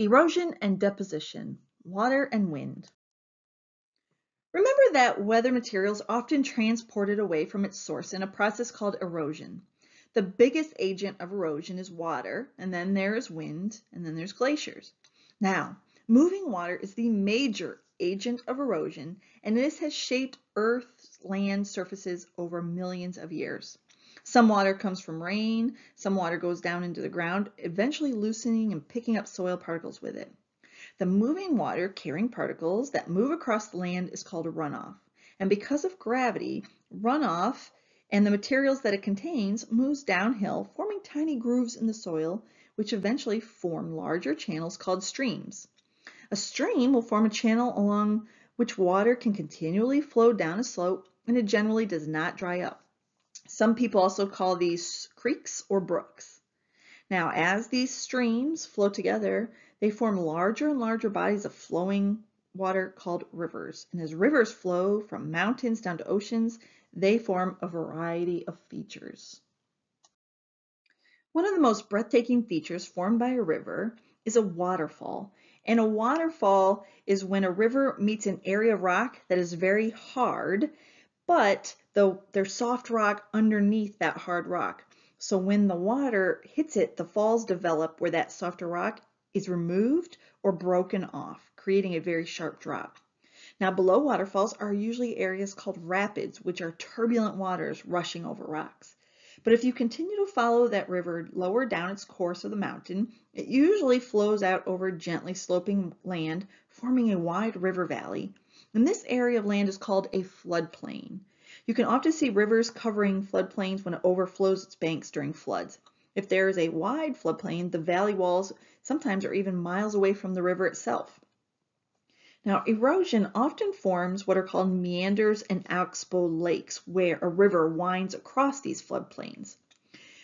Erosion and deposition, water and wind. Remember that weather materials often transported away from its source in a process called erosion. The biggest agent of erosion is water, and then there is wind, and then there's glaciers. Now, moving water is the major agent of erosion, and this has shaped Earth's land surfaces over millions of years. Some water comes from rain, some water goes down into the ground, eventually loosening and picking up soil particles with it. The moving water carrying particles that move across the land is called a runoff. And because of gravity, runoff and the materials that it contains moves downhill, forming tiny grooves in the soil, which eventually form larger channels called streams. A stream will form a channel along which water can continually flow down a slope, and it generally does not dry up. Some people also call these creeks or brooks. Now, as these streams flow together, they form larger and larger bodies of flowing water called rivers. And as rivers flow from mountains down to oceans, they form a variety of features. One of the most breathtaking features formed by a river is a waterfall. And a waterfall is when a river meets an area of rock that is very hard, but there's soft rock underneath that hard rock. So when the water hits it, the falls develop where that softer rock is removed or broken off, creating a very sharp drop. Now, below waterfalls are usually areas called rapids, which are turbulent waters rushing over rocks. But if you continue to follow that river lower down its course of the mountain, it usually flows out over gently sloping land, forming a wide river valley. And this area of land is called a floodplain. You can often see rivers covering floodplains when it overflows its banks during floods. If there is a wide floodplain, the valley walls sometimes are even miles away from the river itself. Now, erosion often forms what are called meanders and oxbow lakes, where a river winds across these floodplains.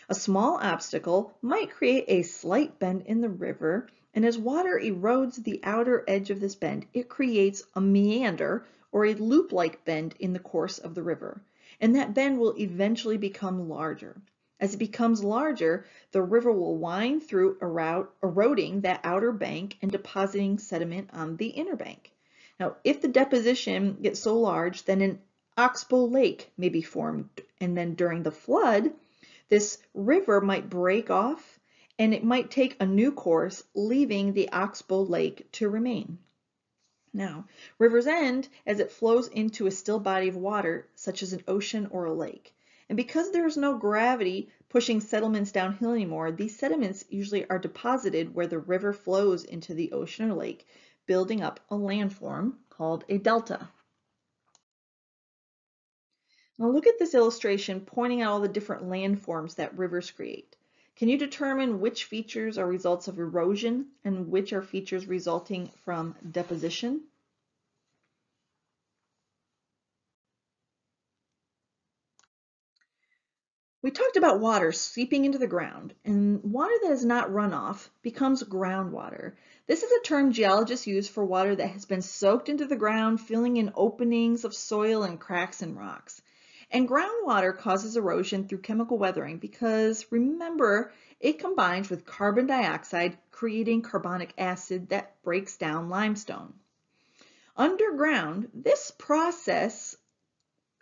A small obstacle might create a slight bend in the river, and as water erodes the outer edge of this bend, it creates a meander or a loop-like bend in the course of the river. And that bend will eventually become larger. As it becomes larger, the river will wind through eroding that outer bank and depositing sediment on the inner bank. Now, if the deposition gets so large, then an oxbow lake may be formed. And then during the flood, this river might break off and it might take a new course, leaving the oxbow lake to remain. Now, rivers end as it flows into a still body of water, such as an ocean or a lake. And because there is no gravity pushing sediments downhill anymore, these sediments usually are deposited where the river flows into the ocean or lake, building up a landform called a delta. Now look at this illustration pointing out all the different landforms that rivers create. Can you determine which features are results of erosion and which are features resulting from deposition? We talked about water seeping into the ground, and water that is not runoff becomes groundwater. This is a term geologists use for water that has been soaked into the ground, filling in openings of soil and cracks in rocks. And groundwater causes erosion through chemical weathering because, remember, it combines with carbon dioxide, creating carbonic acid that breaks down limestone. Underground, this process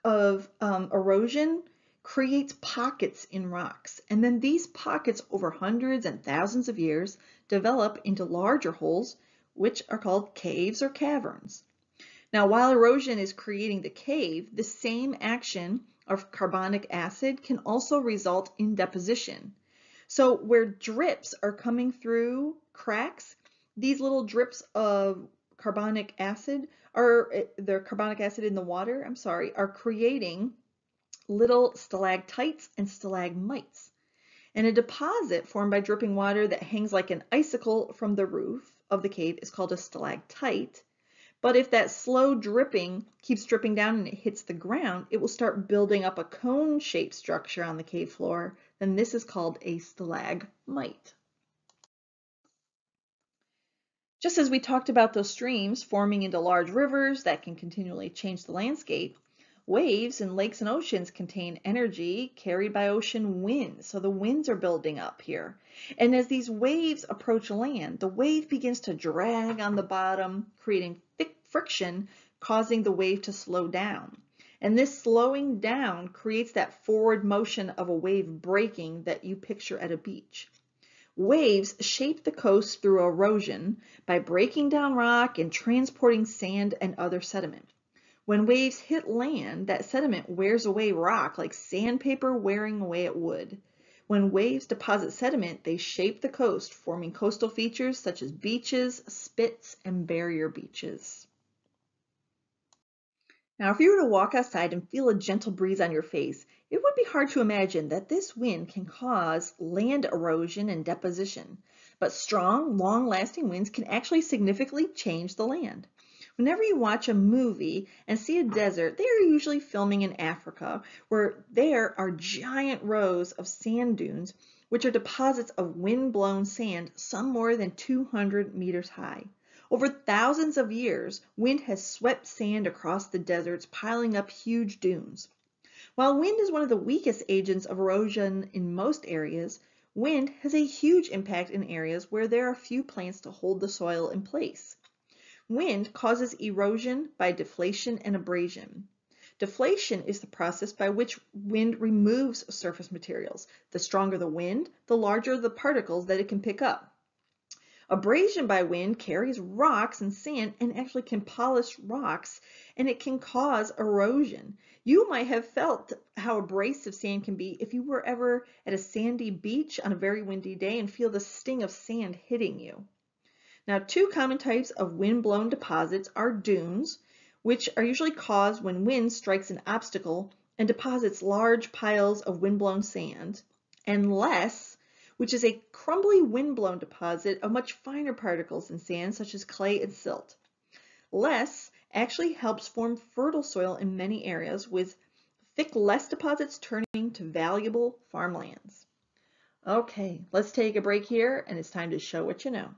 of erosion creates pockets in rocks, and then these pockets over hundreds and thousands of years develop into larger holes, which are called caves or caverns. Now, while erosion is creating the cave, the same action of carbonic acid can also result in deposition. So where drips are coming through cracks, these little drips of carbonic acid the carbonic acid in the water, are creating little stalactites and stalagmites. And a deposit formed by dripping water that hangs like an icicle from the roof of the cave is called a stalactite. But if that slow dripping keeps dripping down and it hits the ground, it will start building up a cone-shaped structure on the cave floor. Then this is called a stalagmite. Just as we talked about those streams forming into large rivers that can continually change the landscape, Waves in lakes and oceans contain energy carried by ocean winds. So the winds are building up here. And as these waves approach land, the wave begins to drag on the bottom, creating thick friction, causing the wave to slow down. And this slowing down creates that forward motion of a wave breaking that you picture at a beach. Waves shape the coast through erosion by breaking down rock and transporting sand and other sediment. When waves hit land, that sediment wears away rock like sandpaper wearing away at wood. When waves deposit sediment, they shape the coast, forming coastal features such as beaches, spits, and barrier beaches. Now, if you were to walk outside and feel a gentle breeze on your face, it would be hard to imagine that this wind can cause land erosion and deposition. But strong, long-lasting winds can actually significantly change the land. Whenever you watch a movie and see a desert, they are usually filming in Africa, where there are giant rows of sand dunes, which are deposits of wind-blown sand, some more than 200 meters high. Over thousands of years, wind has swept sand across the deserts, piling up huge dunes. While wind is one of the weakest agents of erosion in most areas, wind has a huge impact in areas where there are few plants to hold the soil in place. Wind causes erosion by deflation and abrasion. Deflation is the process by which wind removes surface materials. The stronger the wind, the larger the particles that it can pick up. Abrasion by wind carries rocks and sand and actually can polish rocks, and it can cause erosion. You might have felt how abrasive sand can be if you were ever at a sandy beach on a very windy day and feel the sting of sand hitting you. Now, two common types of wind-blown deposits are dunes, which are usually caused when wind strikes an obstacle and deposits large piles of wind-blown sand, and loess, which is a crumbly wind-blown deposit of much finer particles in sand, such as clay and silt. Loess actually helps form fertile soil in many areas, with thick loess deposits turning to valuable farmlands. Okay, let's take a break here, and it's time to show what you know.